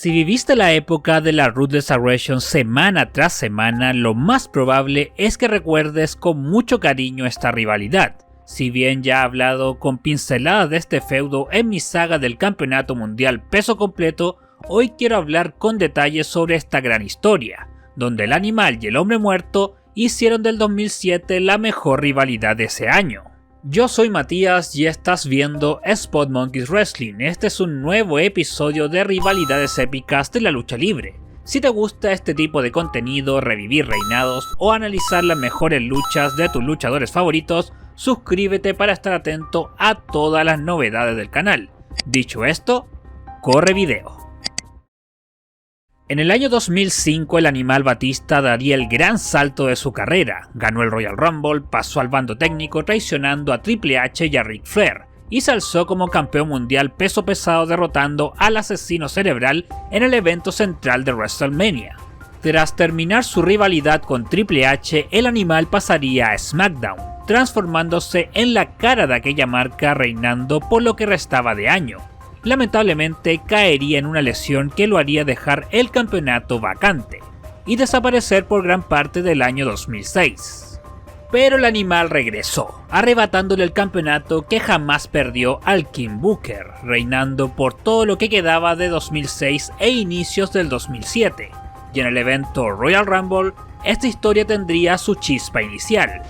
Si viviste la época de la Ruthless Aggression semana tras semana, lo más probable es que recuerdes con mucho cariño esta rivalidad. Si bien ya he hablado con pinceladas de este feudo en mi saga del Campeonato Mundial Peso Completo, hoy quiero hablar con detalles sobre esta gran historia, donde el Animal y el Hombre Muerto hicieron del 2007 la mejor rivalidad de ese año. Yo soy Matías y estás viendo Spot Monkeys Wrestling. Este es un nuevo episodio de rivalidades épicas de la lucha libre. Si te gusta este tipo de contenido, revivir reinados o analizar las mejores luchas de tus luchadores favoritos, suscríbete para estar atento a todas las novedades del canal. Dicho esto, corre video. En el año 2005 el Animal Batista daría el gran salto de su carrera, ganó el Royal Rumble, pasó al bando técnico traicionando a Triple H y a Ric Flair, y se alzó como campeón mundial peso pesado derrotando al Asesino Cerebral en el evento central de WrestleMania. Tras terminar su rivalidad con Triple H, el Animal pasaría a SmackDown, transformándose en la cara de aquella marca reinando por lo que restaba de año. Lamentablemente caería en una lesión que lo haría dejar el campeonato vacante y desaparecer por gran parte del año 2006. Pero el Animal regresó, arrebatándole el campeonato que jamás perdió al King Booker, reinando por todo lo que quedaba de 2006 e inicios del 2007, y en el evento Royal Rumble, esta historia tendría su chispa inicial.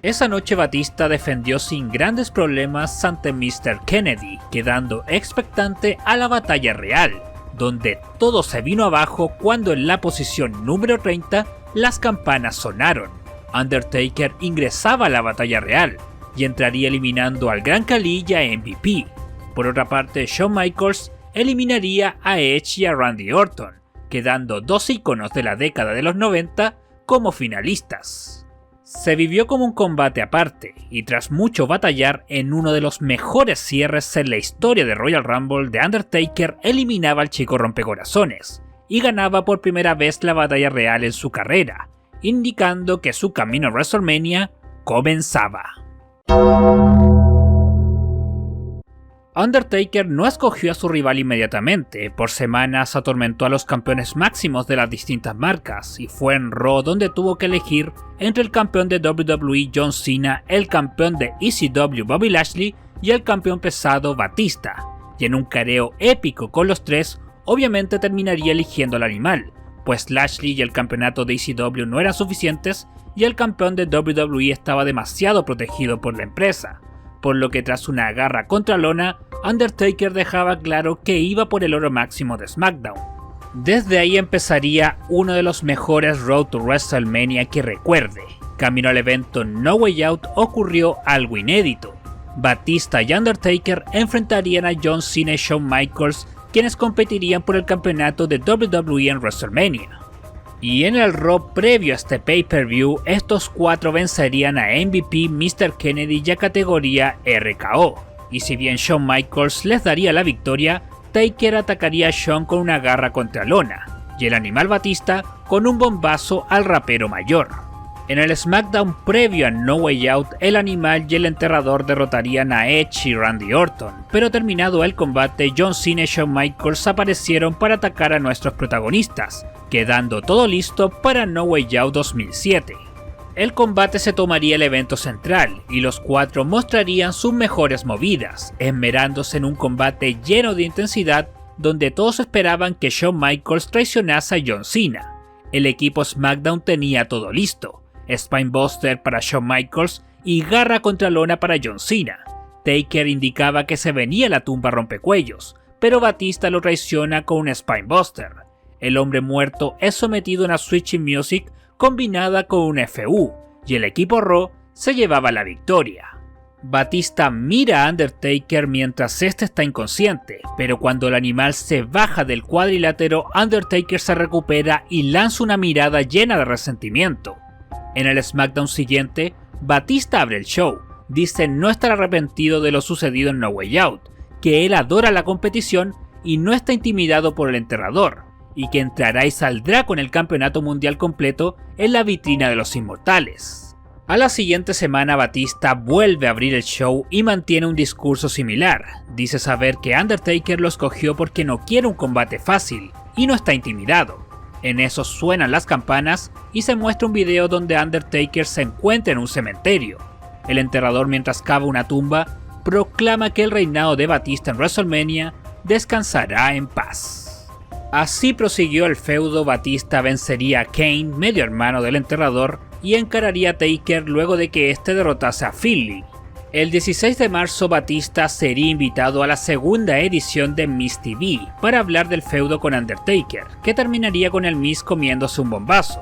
Esa noche Batista defendió sin grandes problemas ante Mr. Kennedy, quedando expectante a la batalla real, donde todo se vino abajo cuando en la posición número 30 las campanas sonaron. Undertaker ingresaba a la batalla real y entraría eliminando al Gran Khali y a MVP. Por otra parte, Shawn Michaels eliminaría a Edge y a Randy Orton, quedando dos íconos de la década de los 90 como finalistas. Se vivió como un combate aparte, y tras mucho batallar en uno de los mejores cierres en la historia de Royal Rumble, The Undertaker eliminaba al Chico Rompecorazones, y ganaba por primera vez la batalla real en su carrera, indicando que su camino a WrestleMania comenzaba. Undertaker no escogió a su rival inmediatamente, por semanas atormentó a los campeones máximos de las distintas marcas, y fue en Raw donde tuvo que elegir entre el campeón de WWE John Cena, el campeón de ECW Bobby Lashley y el campeón pesado Batista, y en un careo épico con los tres, obviamente terminaría eligiendo al Animal, pues Lashley y el campeonato de ECW no eran suficientes y el campeón de WWE estaba demasiado protegido por la empresa, por lo que tras una garra contra lona, Undertaker dejaba claro que iba por el oro máximo de SmackDown. Desde ahí empezaría uno de los mejores Road to WrestleMania que recuerde. Camino al evento No Way Out ocurrió algo inédito. Batista y Undertaker enfrentarían a John Cena y Shawn Michaels, quienes competirían por el campeonato de WWE en WrestleMania. Y en el Raw previo a este pay-per-view, estos cuatro vencerían a MVP, Mr. Kennedy y a categoría RKO. Y si bien Shawn Michaels les daría la victoria, Taker atacaría a Shawn con una garra contra lona, y el Animal Batista con un bombazo al rapero mayor. En el SmackDown previo a No Way Out, el Animal y el Enterrador derrotarían a Edge y Randy Orton, pero terminado el combate, John Cena y Shawn Michaels aparecieron para atacar a nuestros protagonistas, quedando todo listo para No Way Out 2007. El combate se tomaría el evento central, y los cuatro mostrarían sus mejores movidas, esmerándose en un combate lleno de intensidad donde todos esperaban que Shawn Michaels traicionase a John Cena. El equipo SmackDown tenía todo listo, Spinebuster para Shawn Michaels y garra contra lona para John Cena. Taker indicaba que se venía la tumba rompecuellos, pero Batista lo traiciona con un Spinebuster. El Hombre Muerto es sometido a una Switching Music combinada con un FU, y el equipo Raw se llevaba la victoria. Batista mira a Undertaker mientras este está inconsciente, pero cuando el Animal se baja del cuadrilátero, Undertaker se recupera y lanza una mirada llena de resentimiento. En el SmackDown siguiente, Batista abre el show, dice no estar arrepentido de lo sucedido en No Way Out, que él adora la competición y no está intimidado por el Enterrador, y que entrará y saldrá con el campeonato mundial completo en la vitrina de los inmortales. A la siguiente semana Batista vuelve a abrir el show y mantiene un discurso similar. Dice saber que Undertaker lo escogió porque no quiere un combate fácil y no está intimidado. En eso suenan las campanas y se muestra un video donde Undertaker se encuentra en un cementerio. El enterrador, mientras cava una tumba, proclama que el reinado de Batista en WrestleMania descansará en paz. Así prosiguió el feudo. Batista vencería a Kane, medio hermano del enterrador, y encararía a Taker luego de que este derrotase a Finlay. El 16 de marzo Batista sería invitado a la segunda edición de Miz TV para hablar del feudo con Undertaker, que terminaría con el Miz comiéndose un bombazo.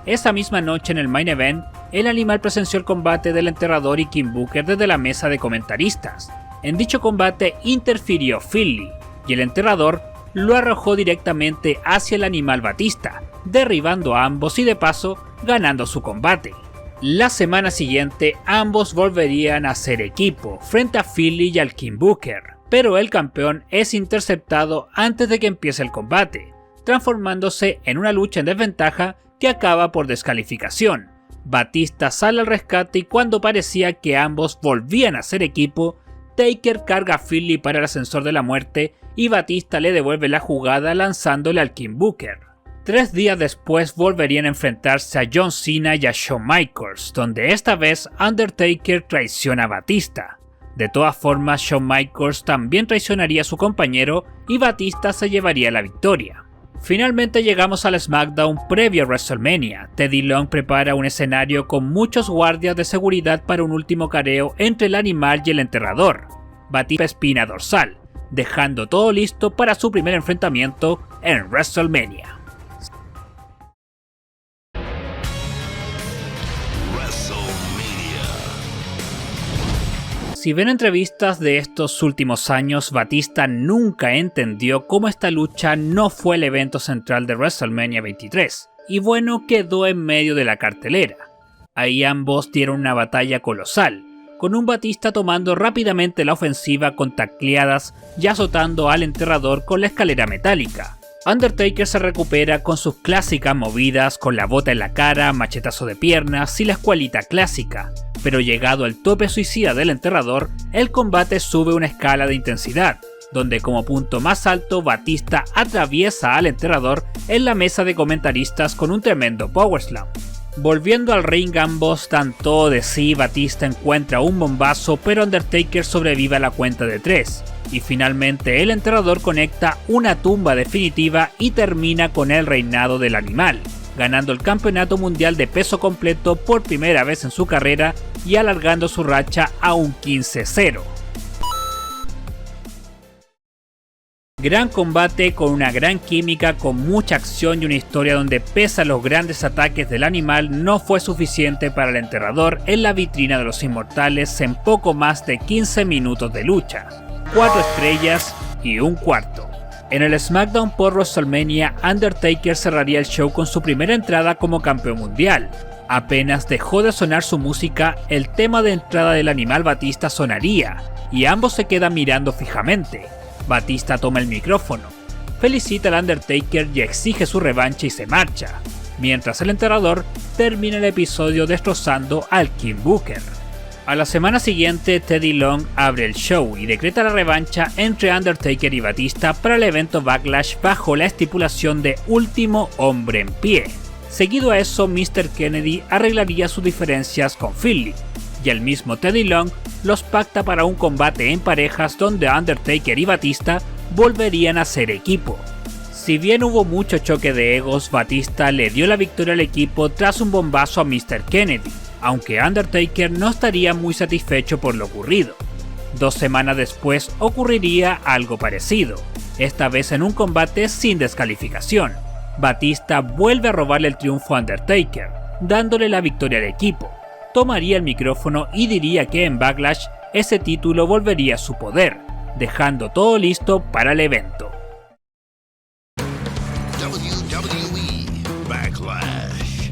Esa misma noche en el Main Event, el animal presenció el combate del enterrador y King Booker desde la mesa de comentaristas. En dicho combate interfirió Finlay y el enterrador lo arrojó directamente hacia el animal Batista, derribando a ambos y de paso ganando su combate. La semana siguiente ambos volverían a ser equipo frente a Finlay y al King Booker, pero el campeón es interceptado antes de que empiece el combate, transformándose en una lucha en desventaja que acaba por descalificación. Batista sale al rescate y cuando parecía que ambos volvían a ser equipo, Taker carga a Finlay para el ascensor de la muerte y Batista le devuelve la jugada lanzándole al King Booker. 3 días después volverían a enfrentarse a John Cena y a Shawn Michaels, donde esta vez Undertaker traiciona a Batista. De todas formas, Shawn Michaels también traicionaría a su compañero y Batista se llevaría la victoria. Finalmente llegamos al SmackDown previo a WrestleMania. Teddy Long prepara un escenario con muchos guardias de seguridad para un último careo entre el animal y el enterrador. Batista espina dorsal, dejando todo listo para su primer enfrentamiento en WrestleMania. Si ven entrevistas de estos últimos años, Batista nunca entendió cómo esta lucha no fue el evento central de WrestleMania 23, y bueno, quedó en medio de la cartelera. Ahí ambos dieron una batalla colosal, con un Batista tomando rápidamente la ofensiva con tacleadas y azotando al enterrador con la escalera metálica. Undertaker se recupera con sus clásicas movidas con la bota en la cara, machetazo de piernas y la escualita clásica, pero llegado al tope suicida del enterrador, el combate sube una escala de intensidad, donde como punto más alto Batista atraviesa al enterrador en la mesa de comentaristas con un tremendo powerslam. Volviendo al ring, ambos dan todo de sí. Batista encuentra un bombazo, pero Undertaker sobrevive a la cuenta de 3. Y finalmente el enterrador conecta una tumba definitiva y termina con el reinado del animal, ganando el campeonato mundial de peso completo por primera vez en su carrera y alargando su racha a un 15-0. Gran combate con una gran química, con mucha acción y una historia donde pese a los grandes ataques del animal no fue suficiente para el enterrador en la vitrina de los inmortales en poco más de 15 minutos de lucha. 4 estrellas y un cuarto. En el SmackDown por WrestleMania, Undertaker cerraría el show con su primera entrada como campeón mundial. Apenas dejó de sonar su música, el tema de entrada del animal Batista sonaría, y ambos se quedan mirando fijamente. Batista toma el micrófono, felicita al Undertaker y exige su revancha y se marcha, mientras el enterrador termina el episodio destrozando al King Booker. A la semana siguiente, Teddy Long abre el show y decreta la revancha entre Undertaker y Batista para el evento Backlash bajo la estipulación de último hombre en pie. Seguido a eso, Mr. Kennedy arreglaría sus diferencias con Finlay, y el mismo Teddy Long los pacta para un combate en parejas donde Undertaker y Batista volverían a ser equipo. Si bien hubo mucho choque de egos, Batista le dio la victoria al equipo tras un bombazo a Mr. Kennedy, aunque Undertaker no estaría muy satisfecho por lo ocurrido. 2 semanas después ocurriría algo parecido, esta vez en un combate sin descalificación. Batista vuelve a robarle el triunfo a Undertaker, dándole la victoria al equipo. Tomaría el micrófono y diría que en Backlash ese título volvería a su poder, dejando todo listo para el evento. WWE Backlash.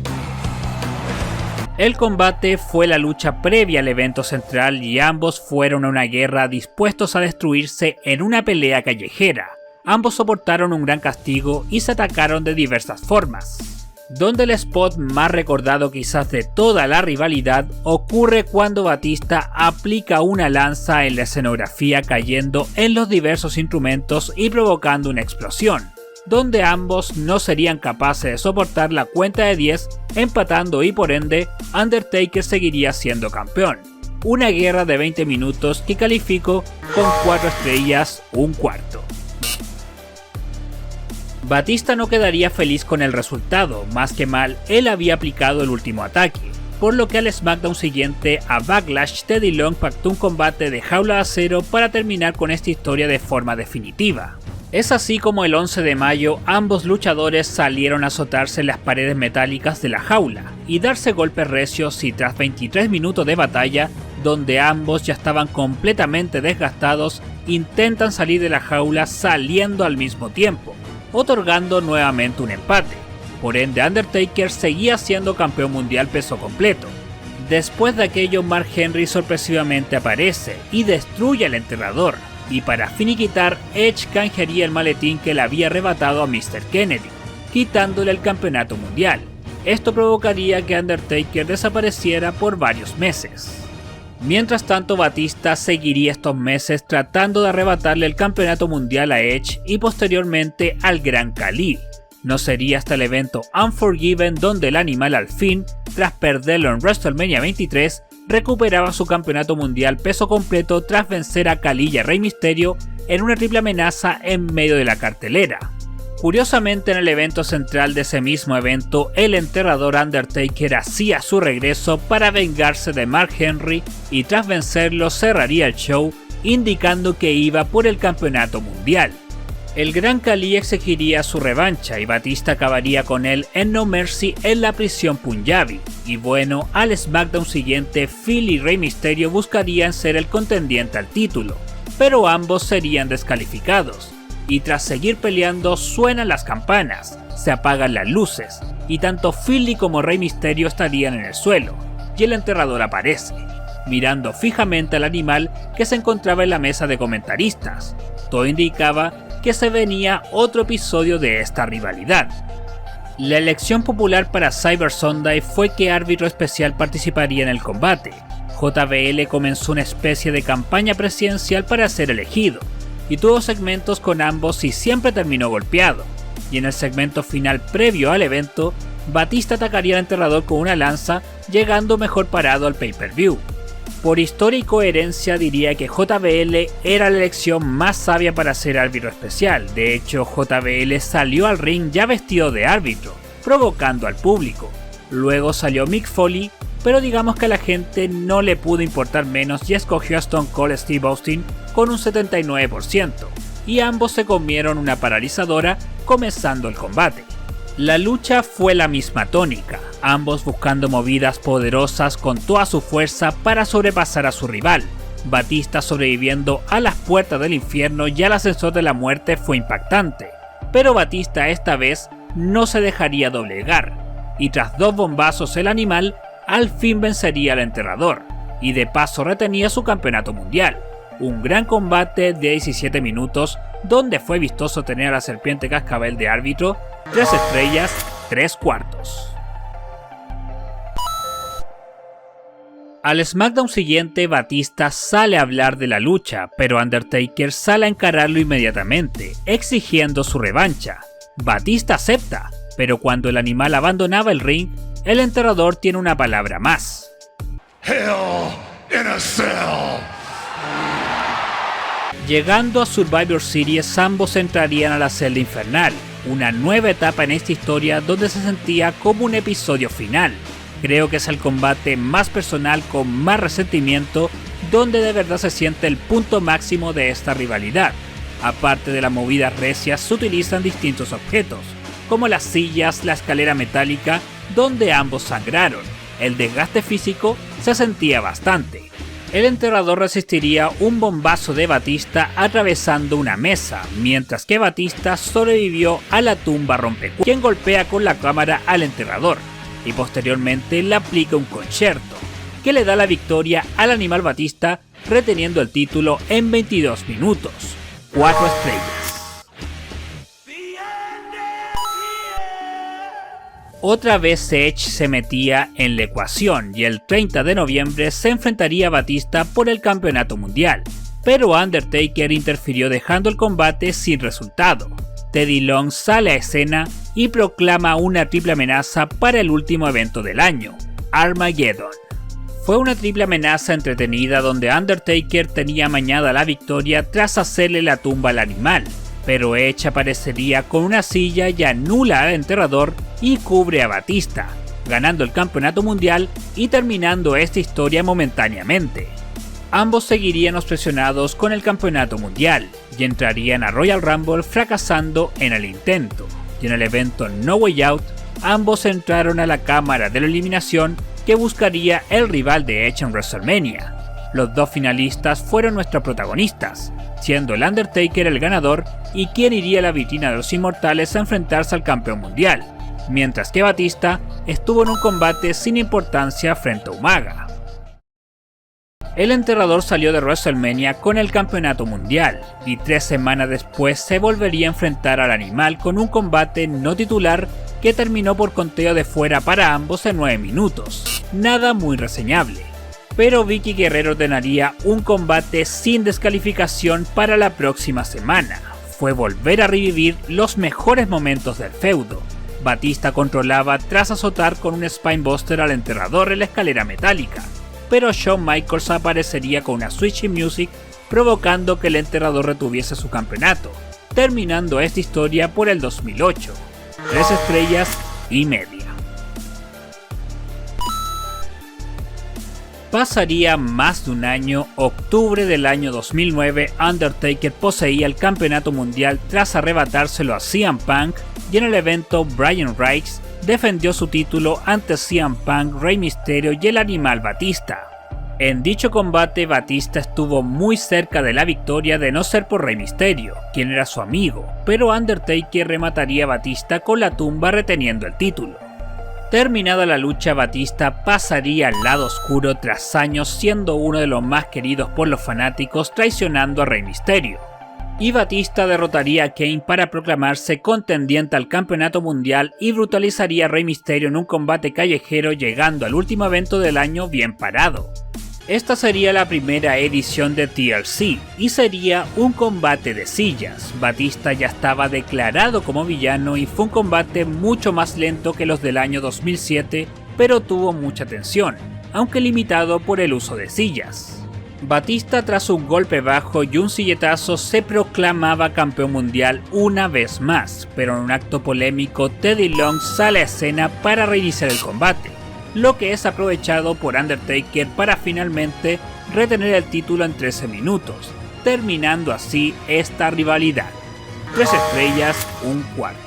El combate fue la lucha previa al evento central y ambos fueron a una guerra dispuestos a destruirse en una pelea callejera. Ambos soportaron un gran castigo y se atacaron de diversas formas. donde el spot más recordado quizás de toda la rivalidad ocurre cuando Batista aplica una lanza en la escenografía cayendo en los diversos instrumentos y provocando una explosión, donde ambos no serían capaces de soportar la cuenta de 10, empatando y por ende Undertaker seguiría siendo campeón. Una guerra de 20 minutos que califico con 4 estrellas, un cuarto. Batista no quedaría feliz con el resultado, más que mal él había aplicado el último ataque, por lo que al SmackDown siguiente a Backlash Teddy Long pactó un combate de jaula de acero para terminar con esta historia de forma definitiva. Es así como el 11 de mayo ambos luchadores salieron a azotarse en las paredes metálicas de la jaula y darse golpes recios, y tras 23 minutos de batalla, donde ambos ya estaban completamente desgastados, intentan salir de la jaula saliendo al mismo tiempo, otorgando nuevamente un empate. Por ende, Undertaker seguía siendo campeón mundial peso completo. Después de aquello, Mark Henry sorpresivamente aparece y destruye al enterrador, y para finiquitar, Edge canjearía el maletín que le había arrebatado a Mr. Kennedy, quitándole el campeonato mundial. Esto provocaría que Undertaker desapareciera por varios meses. Mientras tanto, Batista seguiría estos meses tratando de arrebatarle el campeonato mundial a Edge y posteriormente al Gran Khali. No sería hasta el evento Unforgiven donde el animal al fin, tras perderlo en WrestleMania 23, recuperaba su campeonato mundial peso completo tras vencer a Khali y a Rey Mysterio en una triple amenaza en medio de la cartelera. Curiosamente, en el evento central de ese mismo evento, el enterrador Undertaker hacía su regreso para vengarse de Mark Henry y tras vencerlo cerraría el show, indicando que iba por el campeonato mundial. El Gran Khali exigiría su revancha y Batista acabaría con él en No Mercy en la prisión Punjabi. Y bueno, al SmackDown siguiente, Phil y Rey Mysterio buscarían ser el contendiente al título, pero ambos serían descalificados. Y tras seguir peleando suenan las campanas, se apagan las luces, y tanto Philly como Rey Mysterio estarían en el suelo, y el enterrador aparece, mirando fijamente al animal que se encontraba en la mesa de comentaristas. Todo indicaba que se venía otro episodio de esta rivalidad. La elección popular para Cyber Sunday fue que árbitro especial participaría en el combate. JBL comenzó una especie de campaña presidencial para ser elegido, y tuvo segmentos con ambos y siempre terminó golpeado, y en el segmento final previo al evento, Batista atacaría al enterrador con una lanza, llegando mejor parado al pay-per-view. Por historia y coherencia diría que JBL era la elección más sabia para ser árbitro especial. De hecho, JBL salió al ring ya vestido de árbitro, provocando al público. Luego salió Mick Foley, pero digamos que a la gente no le pudo importar menos y escogió a Stone Cold Steve Austin con un 79%, y ambos se comieron una paralizadora comenzando el combate. La lucha fue la misma tónica, ambos buscando movidas poderosas con toda su fuerza para sobrepasar a su rival. Batista sobreviviendo a las puertas del infierno y al ascensor de la muerte fue impactante, pero Batista esta vez no se dejaría doblegar, y tras 2 bombazos el animal al fin vencería al enterrador, y de paso retenía su campeonato mundial. Un gran combate de 17 minutos, donde fue vistoso tener a la serpiente cascabel de árbitro, 3 estrellas, 3 cuartos. Al SmackDown siguiente, Batista sale a hablar de la lucha, pero Undertaker sale a encararlo inmediatamente, exigiendo su revancha. Batista acepta, pero cuando el animal abandonaba el ring, el enterrador tiene una palabra más. Hell in a cell. Llegando a Survivor Series, ambos entrarían a la celda infernal, una nueva etapa en esta historia donde se sentía como un episodio final. Creo que es el combate más personal con más resentimiento, donde de verdad se siente el punto máximo de esta rivalidad. Aparte de las movidas recias, se utilizan distintos objetos, como las sillas, la escalera metálica, donde ambos sangraron. El desgaste físico se sentía bastante. El enterrador resistiría un bombazo de Batista atravesando una mesa, mientras que Batista sobrevivió a la tumba rompecuellos, quien golpea con la cámara al enterrador, y posteriormente le aplica un concierto, que le da la victoria al animal Batista, reteniendo el título en 22 minutos. 4 estrellas. Otra vez Edge se metía en la ecuación y el 30 de noviembre se enfrentaría a Batista por el campeonato mundial, pero Undertaker interfirió dejando el combate sin resultado. Teddy Long sale a escena y proclama una triple amenaza para el último evento del año, Armageddon. Fue una triple amenaza entretenida donde Undertaker tenía amañada la victoria tras hacerle la tumba al animal, pero Edge aparecería con una silla y anula al enterrador y cubre a Batista, ganando el campeonato mundial y terminando esta historia momentáneamente. Ambos seguirían obsesionados con el campeonato mundial y entrarían a Royal Rumble fracasando en el intento, y en el evento No Way Out, ambos entraron a la cámara de la eliminación que buscaría el rival de Edge en WrestleMania. Los dos finalistas fueron nuestros protagonistas, siendo el Undertaker el ganador y quien iría a la vitrina de los inmortales a enfrentarse al campeón mundial, mientras que Batista estuvo en un combate sin importancia frente a Umaga. El enterrador salió de WrestleMania con el campeonato mundial y 3 semanas después se volvería a enfrentar al animal con un combate no titular que terminó por conteo de fuera para ambos en 9 minutos, nada muy reseñable. Pero Vicky Guerrero ordenaría un combate sin descalificación para la próxima semana. Fue volver a revivir los mejores momentos del feudo. Batista controlaba tras azotar con un Spinebuster al enterrador en la escalera metálica, pero Shawn Michaels aparecería con una Switching Music provocando que el enterrador retuviese su campeonato, terminando esta historia por el 2008. 3 estrellas y media. Pasaría más de un año, octubre del año 2009, Undertaker poseía el campeonato mundial tras arrebatárselo a CM Punk y en el evento Brian Reigns defendió su título ante CM Punk, Rey Mysterio y el animal Batista. En dicho combate Batista estuvo muy cerca de la victoria de no ser por Rey Mysterio, quien era su amigo, pero Undertaker remataría a Batista con la tumba reteniendo el título. Terminada la lucha, Batista pasaría al lado oscuro tras años siendo uno de los más queridos por los fanáticos, traicionando a Rey Mysterio. Y Batista derrotaría a Kane para proclamarse contendiente al campeonato mundial y brutalizaría a Rey Mysterio en un combate callejero, llegando al último evento del año bien parado. Esta sería la primera edición de TLC y sería un combate de sillas. Batista ya estaba declarado como villano y fue un combate mucho más lento que los del año 2007, pero tuvo mucha tensión, aunque limitado por el uso de sillas. Batista, tras un golpe bajo y un silletazo, se proclamaba campeón mundial una vez más, pero en un acto polémico Teddy Long sale a escena para reiniciar el combate, lo que es aprovechado por Undertaker para finalmente retener el título en 13 minutos, terminando así esta rivalidad. 3 estrellas, un cuarto.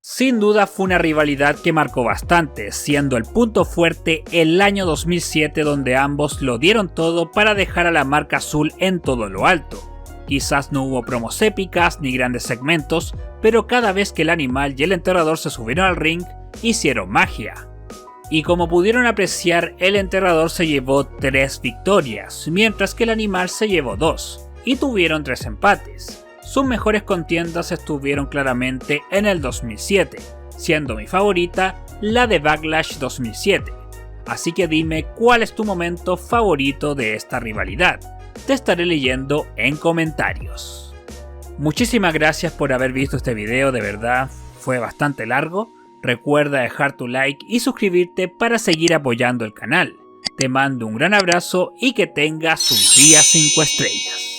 Sin duda fue una rivalidad que marcó bastante, siendo el punto fuerte el año 2007 donde ambos lo dieron todo para dejar a la marca azul en todo lo alto. Quizás no hubo promos épicas ni grandes segmentos, pero cada vez que el animal y el enterrador se subieron al ring, hicieron magia. Y como pudieron apreciar, el enterrador se llevó 3 victorias, mientras que el animal se llevó 2, y tuvieron 3 empates. Sus mejores contiendas estuvieron claramente en el 2007, siendo mi favorita la de Backlash 2007. Así que dime cuál es tu momento favorito de esta rivalidad. Te estaré leyendo en comentarios. Muchísimas gracias por haber visto este video, de verdad fue bastante largo. Recuerda dejar tu like y suscribirte para seguir apoyando el canal. Te mando un gran abrazo y que tengas un día 5 estrellas.